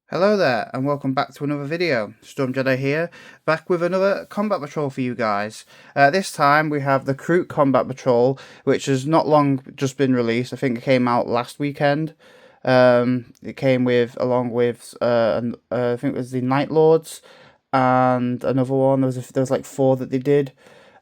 Hello there, and welcome back to another video. Storm Jedi here, back with another combat patrol for you guys. This time we have the Kroot Combat Patrol, which has not long just been released. I think it came out last weekend. It came with, along with, I think it was the Night Lords, and another one. There was like 4 that they did.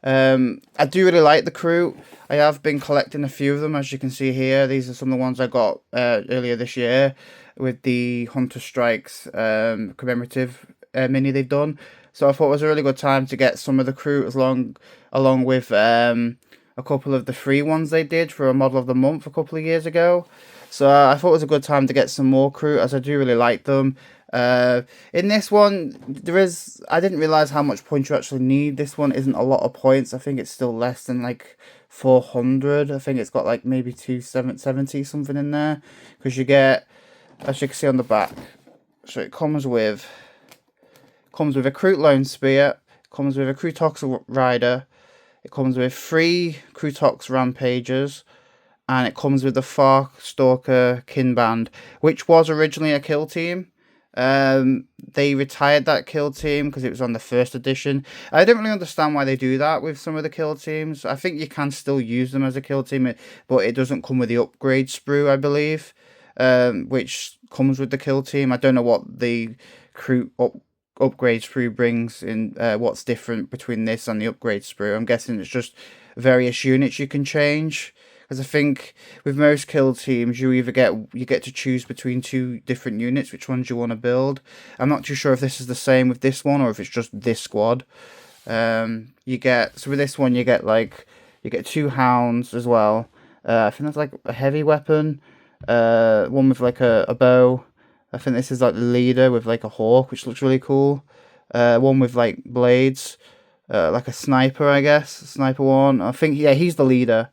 I do really like the Kroot. I have been collecting a few of them, as you can see here. These are some of the ones I got earlier this year, with the Hunter Strikes commemorative mini they've done. So I thought it was a really good time to get some of the Kroot along with a couple of the free ones they did for a model of the month a couple of years ago. So I thought it was a good time to get some more Kroot, as I do really like them. In this one, I didn't realize how much points you actually need. This one isn't a lot of points. I think it's still less than like 400. I think it's got like maybe 270 something in there, because you get, as you can see on the back, so it comes with a Kroot Lone Spear, it comes with a Krootox Rider, it comes with 3 Krootox Rampagers, and it comes with the Fark Stalker Kinband, which was originally a kill team. They retired that kill team because it was on the first edition. I don't really understand why they do that with some of the kill teams. I think you can still use them as a kill team, but it doesn't come with the upgrade sprue, I believe, which comes with the kill team. I don't know what the Kroot upgrade sprue brings in, what's different between this and the upgrade sprue. I'm guessing it's just various units you can change. Because I think with most kill teams, you get to choose between 2 different units, which ones you want to build. I'm not too sure if this is the same with this one or if it's just this squad. So with this one you get 2 hounds as well. I think that's like a heavy weapon. One with like a bow. I think this is like the leader with like a hawk, which looks really cool. One with like blades, like a sniper, I guess. Sniper one. I think, yeah, he's the leader.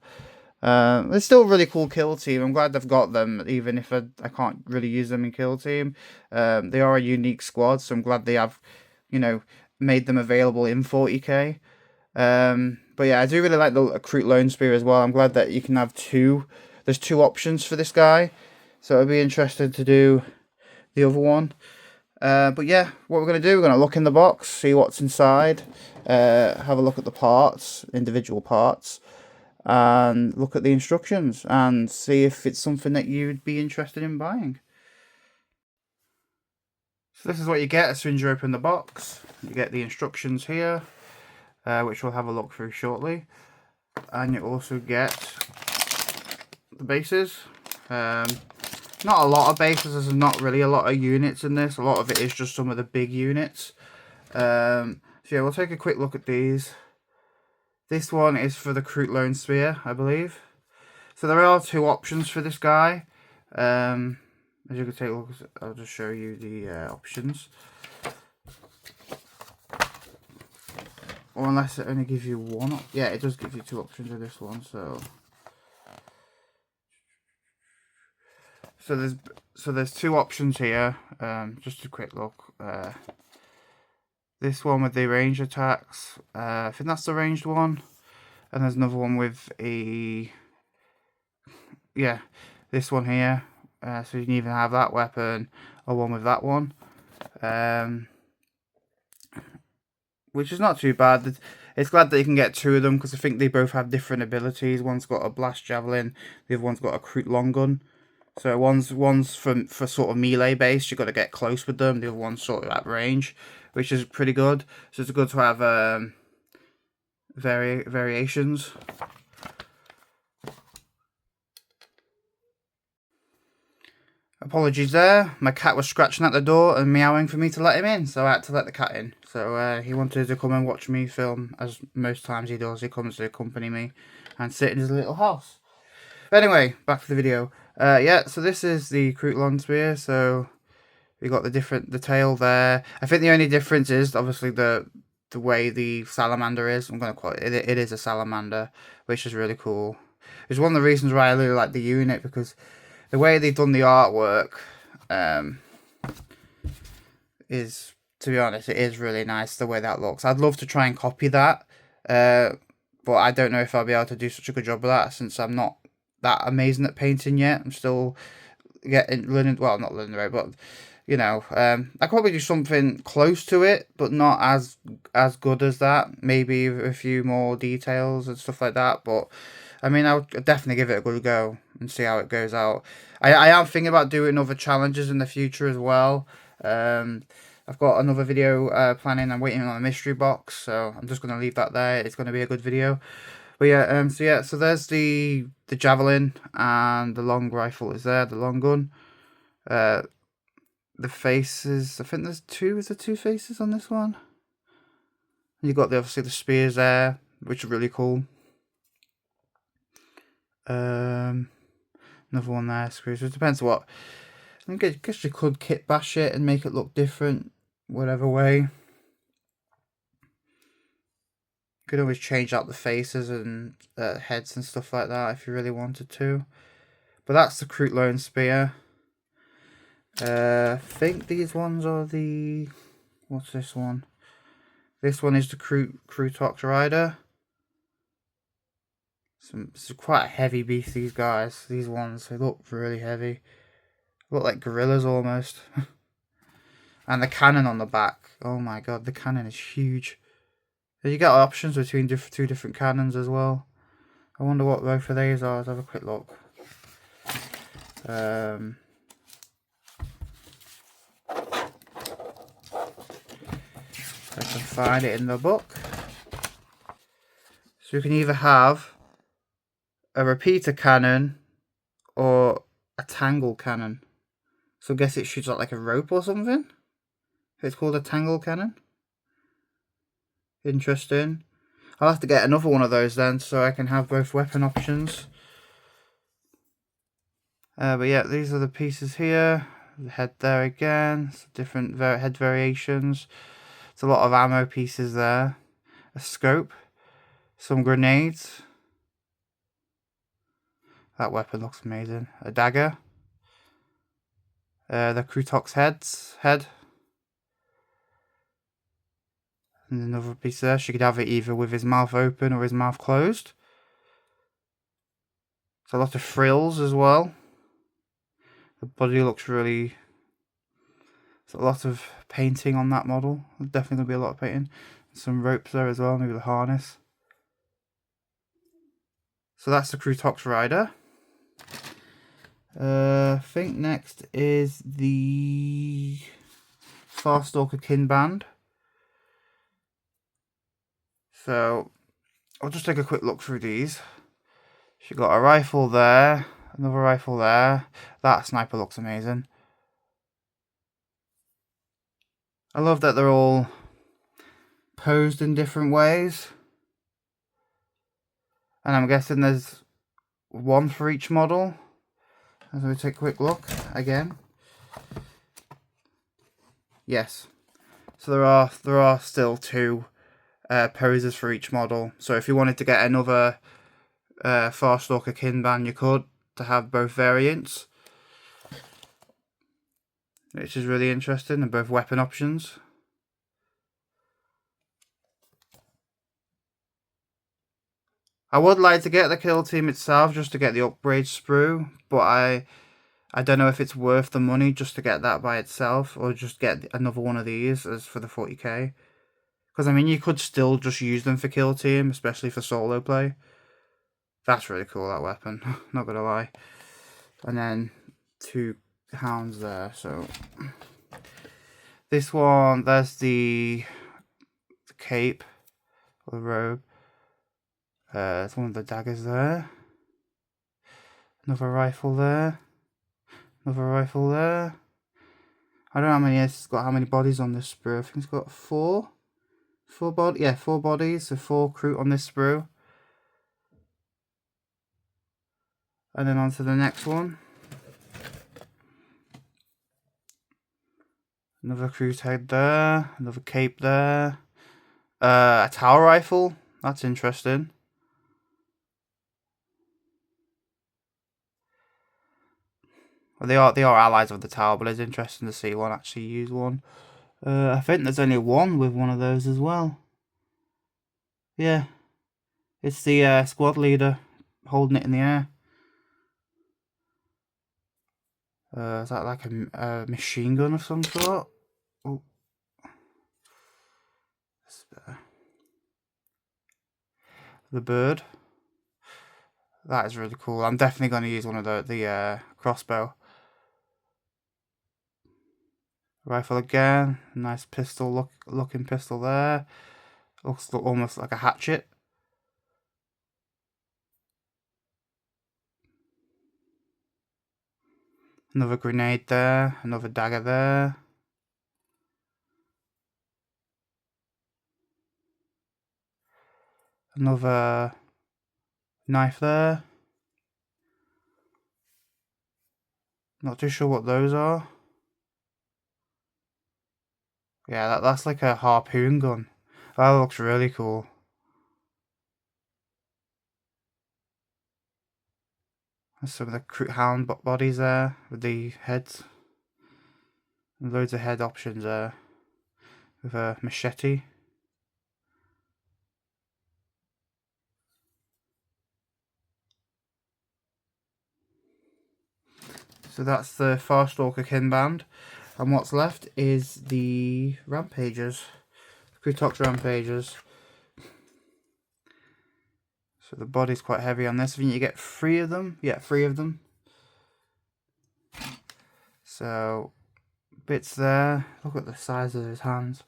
It's still a really cool kill team. I'm glad they've got them, even if I can't really use them in kill team. They are a unique squad, so I'm glad they have, made them available in 40k. But yeah, I do really like the Kroot Lone Spear as well. I'm glad that you can have 2. There's 2 options for this guy, so I'd be interested to do the other one. But yeah, what we're going to do, we're going to look in the box, see what's inside, have a look at the parts, individual parts, and look at the instructions and see if it's something that you'd be interested in buying. So this is what you get as soon as you open the box. You get the instructions here, which we'll have a look through shortly, and you also get the bases. Not a lot of bases, there's not really a lot of units in this. A lot of it is just some of the big units. So yeah, we'll take a quick look at these. This one is for the Kroot Lone Spear, I believe. So there are 2 options for this guy. As you can take a look, I'll just show you the options. Or unless it only gives you 1. Yeah, it does give you 2 options with this one. So there's 2 options here. Just a quick look. This one with the range attacks, I think that's the ranged one. And there's another one with this one here. So you can either have that weapon or one with that one. Which is not too bad. It's glad that you can get 2 of them, because I think they both have different abilities. One's got a blast javelin, the other one's got a Kroot long gun. So one's for sort of melee based, you've got to get close with them. The other one's sort of at range, which is pretty good. So it's good to have variations. Apologies there, my cat was scratching at the door and meowing for me to let him in, so I had to let the cat in. So he wanted to come and watch me film, as most times he does. He comes to accompany me and sit in his little house. But anyway, back to the video. Yeah, so this is the Kroot Lone Spear. So we got the tail there. I think the only difference is obviously the way the salamander is. I'm going to call it. It is a salamander, which is really cool. It's one of the reasons why I really like the unit, because the way they've done the artwork is, to be honest, it is really nice the way that looks. I'd love to try and copy that, but I don't know if I'll be able to do such a good job of that, since I'm not that amazing at painting yet. I'm still learning, well, not learning the way, but you know, I could probably do something close to it, but not as good as that. Maybe a few more details and stuff like that. But I mean, I'll definitely give it a good go and see how it goes out. I am thinking about doing other challenges in the future as well. I've got another video planning. I'm waiting on a mystery box, so I'm just going to leave that there. It's going to be a good video. But yeah, so there's the javelin, and the long rifle is there, the long gun. The faces, I think there's two. Is there two faces on this one? You got obviously the spears there, which are really cool. Another one there, spears. It depends what. I guess you could kit bash it and make it look different, whatever way. You could always change out the faces and heads and stuff like that if you really wanted to. But that's the Kroot Lone Spear. I think these ones are the... What's this one? This one is the Kroot Rider. It's quite a heavy beast, these guys. These ones, they look really heavy. Look like gorillas almost. And the cannon on the back. Oh my god, the cannon is huge. You get options between two different cannons as well. I wonder what both of these are. Let's have a quick look. I can find it in the book. So you can either have a repeater cannon or a tangle cannon. So I guess it shoots out like a rope or something. It's called a tangle cannon. Interesting. I'll have to get another one of those then, so I can have both weapon options. But yeah, these are the pieces here. The head there again. Some different head variations. There's a lot of ammo pieces there. A scope. Some grenades. That weapon looks amazing. A dagger. The Kroot's head. And another piece there. She could have it either with his mouth open or his mouth closed. There's a lot of frills as well. The body looks really... There's a lot of painting on that model. There's definitely going to be a lot of painting. Some ropes there as well, maybe the harness. So that's the Kroot Rider. I think next is the Farstalker Kin Band. So I'll just take a quick look through these. She got a rifle there, another rifle there. That sniper looks amazing. I love that they're all posed in different ways. And I'm guessing there's one for each model. As we take a quick look again. Yes. So there are still two poses for each model. So if you wanted to get another Farstalker Kin Band, you could, to have both variants. Which is really interesting, and both weapon options. I would like to get the kill team itself just to get the upgrade sprue, but I don't know if it's worth the money just to get that by itself, or just get another one of these as for the 40k. Because I mean, you could still just use them for kill team, especially for solo play. That's really cool, that weapon, not gonna lie. And then two hounds there, so this one, there's the cape or the robe. There's one of the daggers there. Another rifle there. Another rifle there. I don't know how many it's got, how many bodies on this sprue. I think it's got four bodies, so 4 Kroot on this sprue. And then on to the next one. Another Kroot head there. Another cape there. A tower rifle. That's interesting. Well, they are allies of the tower, but it's interesting to see one actually use one. I think there's only one with one of those as well. Yeah. It's the squad leader holding it in the air. Is that like a machine gun of some sort? Oh, the bird. That is really cool. I'm definitely going to use one of the crossbow. Rifle again. Nice pistol looking pistol there. Looks almost like a hatchet. Another grenade there. Another dagger there. Another knife there. Not too sure what those are. Yeah, that's like a harpoon gun. That looks really cool. There's some of the Kroot Hound bodies there with the heads. And loads of head options there. With a machete. So that's the Farstalker kin band. And what's left is the Rampagers. Kroot Rampagers. So the body's quite heavy on this. I think you get 3 of them. Yeah, 3 of them. So, bits there. Look at the size of his hands.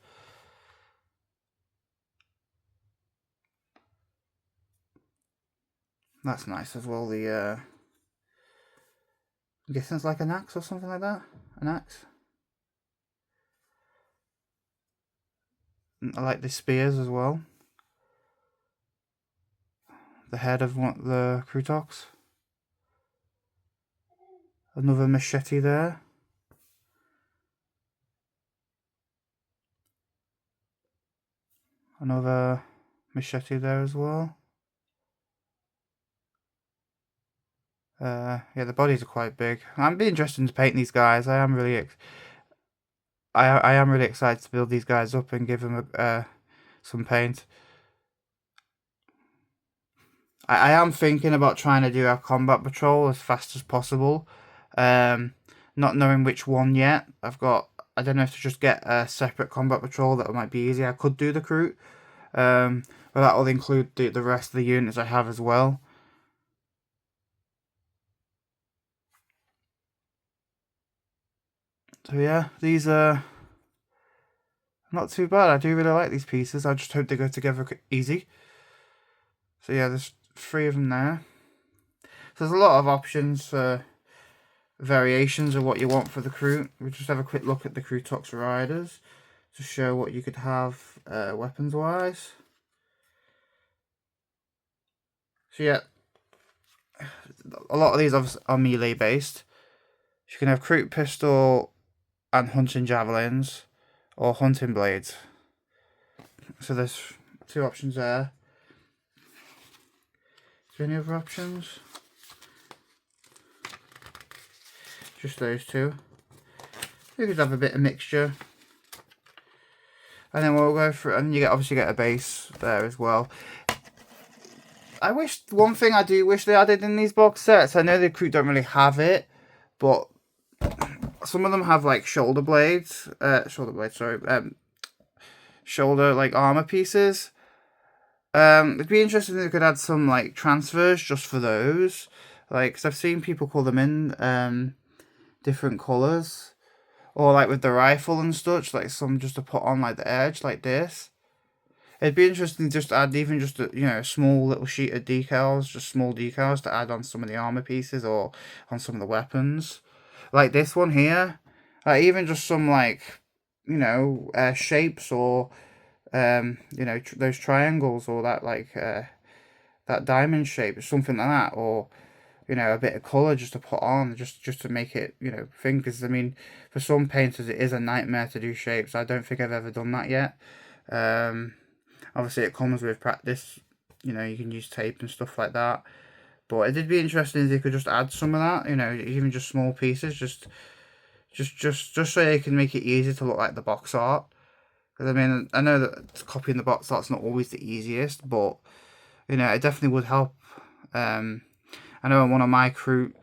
That's nice as well. The I'm guessing it's like an axe or something like that. An axe. I like the spears as well. The head of one of the Kroot. Another machete there. Another machete there as well. Yeah, the bodies are quite big. I'm be interested to paint these guys. I am really excited to build these guys up and give them some paint. I am thinking about trying to do our combat patrol as fast as possible. Not knowing which one yet. I don't know if to just get a separate combat patrol. That might be easy. I could do the Kroot. But that will include the rest of the units I have as well. So yeah, these are not too bad. I do really like these pieces. I just hope they go together easy. So yeah, there's 3 of them there. So there's a lot of options for variations of what you want for the Kroot. We'll just have a quick look at the Kroot riders to show what you could have weapons wise. So yeah, a lot of these are melee based. You can have Kroot pistol and hunting javelins or hunting blades. So there's 2 options there. Is there any other options? Just those 2. You could have a bit of mixture. And then we'll go through, and you obviously get a base there as well. One thing I do wish they added in these box sets, I know the Kroot don't really have it, but some of them have like shoulder like armor pieces. It'd be interesting if they could add some like transfers just for those, like, because I've seen people call them in different colors, or like with the rifle and such, like some just to put on like the edge like this. It'd be interesting to just add even just a small little sheet of decals, just small decals to add on some of the armor pieces or on some of the weapons, like this one here. Even just some like shapes or those triangles or that like that diamond shape or something like that, or a bit of color just to put on, just to make it thing. Because I mean, for some painters it is a nightmare to do shapes. I don't think I've ever done that yet. Obviously it comes with practice. You can use tape and stuff like that, but it did be interesting if you could just add some of that, even just small pieces, just so they can make it easier to look like the box art. Because I mean, I know that copying the box art's not always the easiest, but it definitely would help. I know on one of my Kroot,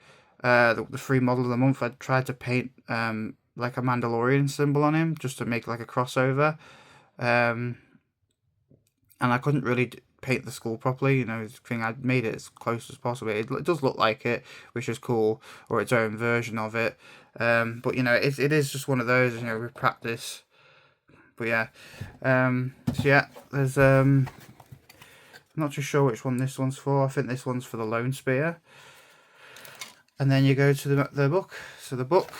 the free model of the month, I tried to paint like a Mandalorian symbol on him, just to make like a crossover. And I couldn't really paint the skull properly, you know. I made it as close as possible. It does look like it, which is cool, or its own version of it. But you know, it is just one of those, you know, with practice. But yeah, so yeah, there's I'm not too sure which one this one's for. I think this one's for the Lone Spear. And then you go to the book. So the book,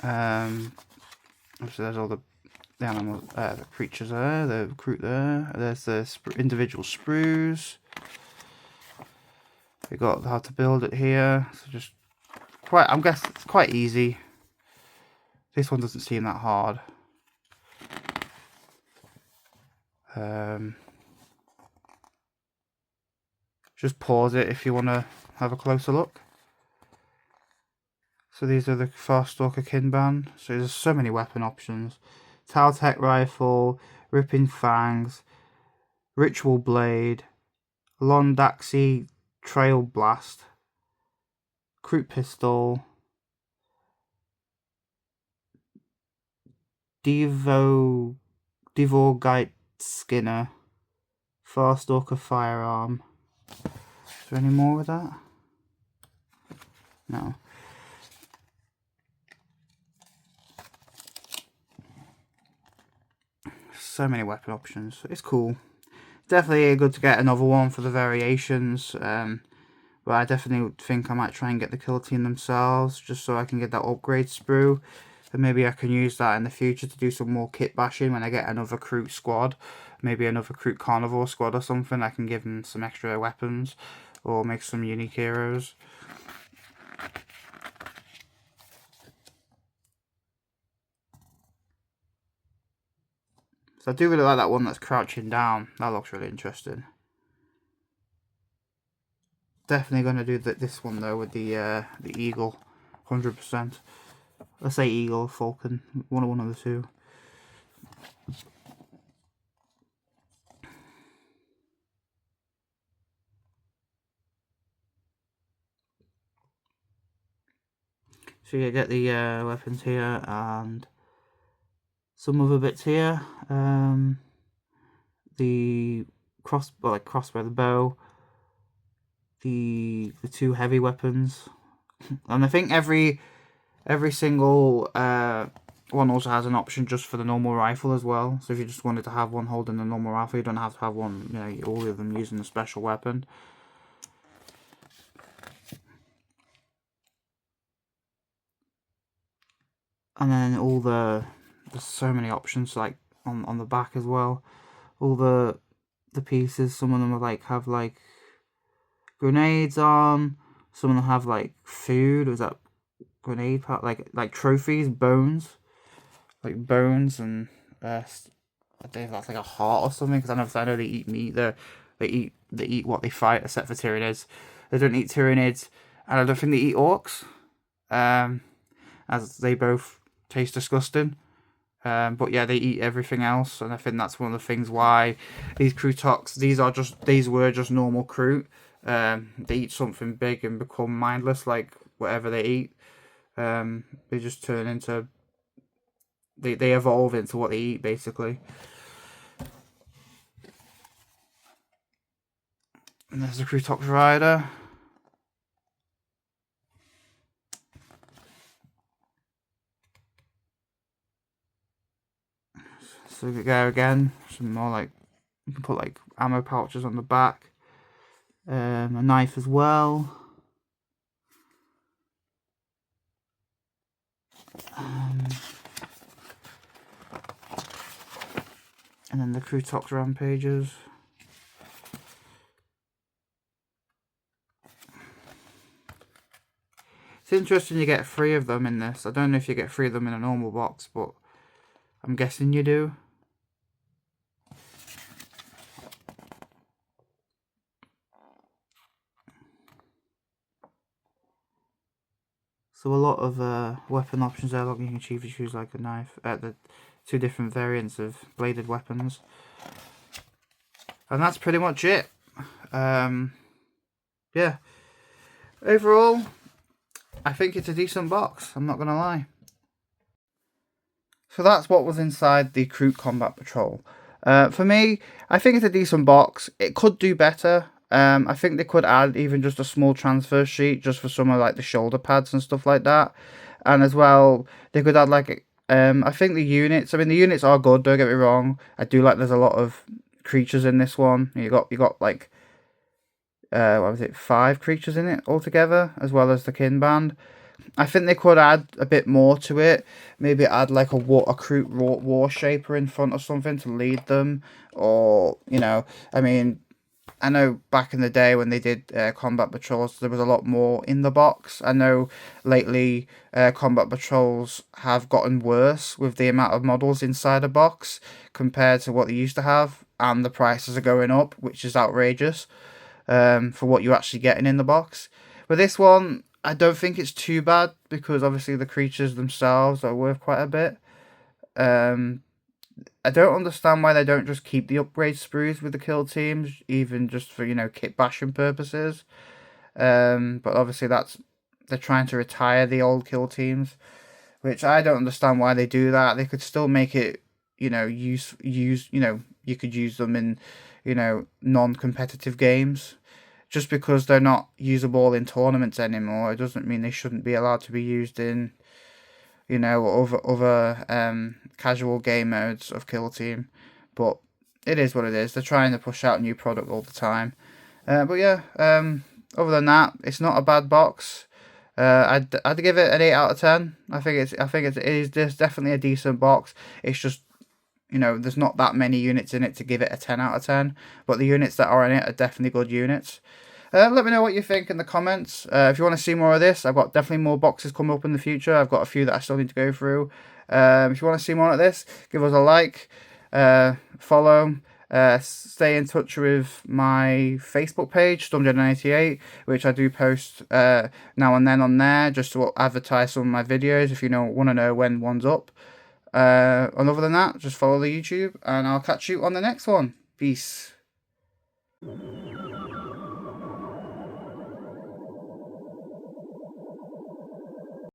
obviously there's all the animals, the creatures there, the Kroot there. There's the individual sprues. We got how to build it here. So just I'm guessing it's quite easy. This one doesn't seem that hard. Just pause it if you want to have a closer look. So these are the Farstalker Kinban. So there's so many weapon options. Taltech Rifle, Ripping Fangs, Ritual Blade, Londaxi Trail Blast, Kroot Pistol, Devorgite Skinner, Farstalker Firearm. Is there any more with that? No. So many weapon options. It's cool. Definitely good to get another one for the variations. But I definitely think I might try and get the kill team themselves, just so I can get that upgrade sprue. And maybe I can use that in the future to do some more kit bashing when I get another Kroot squad. Maybe another Kroot Carnivore squad or something. I can give them some extra weapons or make some unique heroes. So I do really like that one that's crouching down. That looks really interesting. Definitely going to do this one though with the eagle, 100%. Let's say eagle, falcon, one of the two. So you get the weapons here and some other bits here. The crossbow, the bow, the two heavy weapons, and I think every single one also has an option just for the normal rifle as well. So if you just wanted to have one holding the normal rifle, you don't have to have one, you know, all of them using the special weapon. And then all there's so many options, like on the back as well. All the pieces, some of them are have grenades on. Some of them have like food. Was that grenade part? Like trophies, bones, like bones, and I don't know if that's like a heart or something. Because I know they eat meat. They eat what they fight, except for Tyranids. They don't eat Tyranids, and I don't think they eat orcs. As they both taste disgusting. But yeah, they eat everything else, and I think that's one of the things why these Krootoks, these were just normal Kroot. They eat something big and become mindless, like whatever they eat. They just turn into, they evolve into what they eat, basically. And there's the Krootok Rider. So we go again, some more you can put ammo pouches on the back, a knife as well. And then the Krootok Rampages. It's interesting you get 3 of them in this. I don't know if you get 3 of them in a normal box, but I'm guessing you do. So a lot of weapon options there. Look, you can choose like a knife. The 2 different variants of bladed weapons. And that's pretty much it. Yeah. overall, I think it's a decent box, I'm not going to lie. So that's what was inside the Kroot Combat Patrol. For me, I think it's a decent box. It could do better. I think they could add even just a small transfer sheet just for some of like the shoulder pads and stuff like that. And as well, they could add like, I think the units, I mean the units are good, don't get me wrong. I do like there's a lot of creatures in this one. You got like, what was it, 5 creatures in it altogether, as well as the kin band. I think they could add a bit more to it. Maybe add like a Kroot war shaper in front or something to lead them. Or, you know, I mean, I know back in the day when they did combat patrols, there was a lot more in the box. I know lately combat patrols have gotten worse with the amount of models inside a box compared to what they used to have. And the prices are going up, which is outrageous for what you're actually getting in the box. But this one, I don't think it's too bad because obviously the creatures themselves are worth quite a bit. I don't understand why they don't just keep the upgrade sprues with the kill teams, even just for, you know, kit bashing purposes. But obviously they're trying to retire the old kill teams, which I don't understand why they do that. They could still make it, you know, you know, you could use them in, you know, non-competitive games. Just because they're not usable in tournaments anymore, it doesn't mean they shouldn't be allowed to be used in, you know, other casual game modes of Kill Team. But it is what it is. They're trying to push out new product all the time. But yeah, other than that, it's not a bad box. I'd give it an 8 out of 10. I think it is definitely a decent box. It's just, you know, there's not that many units in it to give it a 10 out of 10. But the units that are in it are definitely good units. Let me know what you think in the comments. If you want to see more of this, I've got definitely more boxes coming up in the future. I've got a few that I still need to go through. If you want to see more of this, give us a like, follow, stay in touch with my Facebook page, StormJedi98, which I do post now and then on there, just to advertise some of my videos if you want to know when one's up. And other than that, just follow the YouTube, and I'll catch you on the next one. Peace.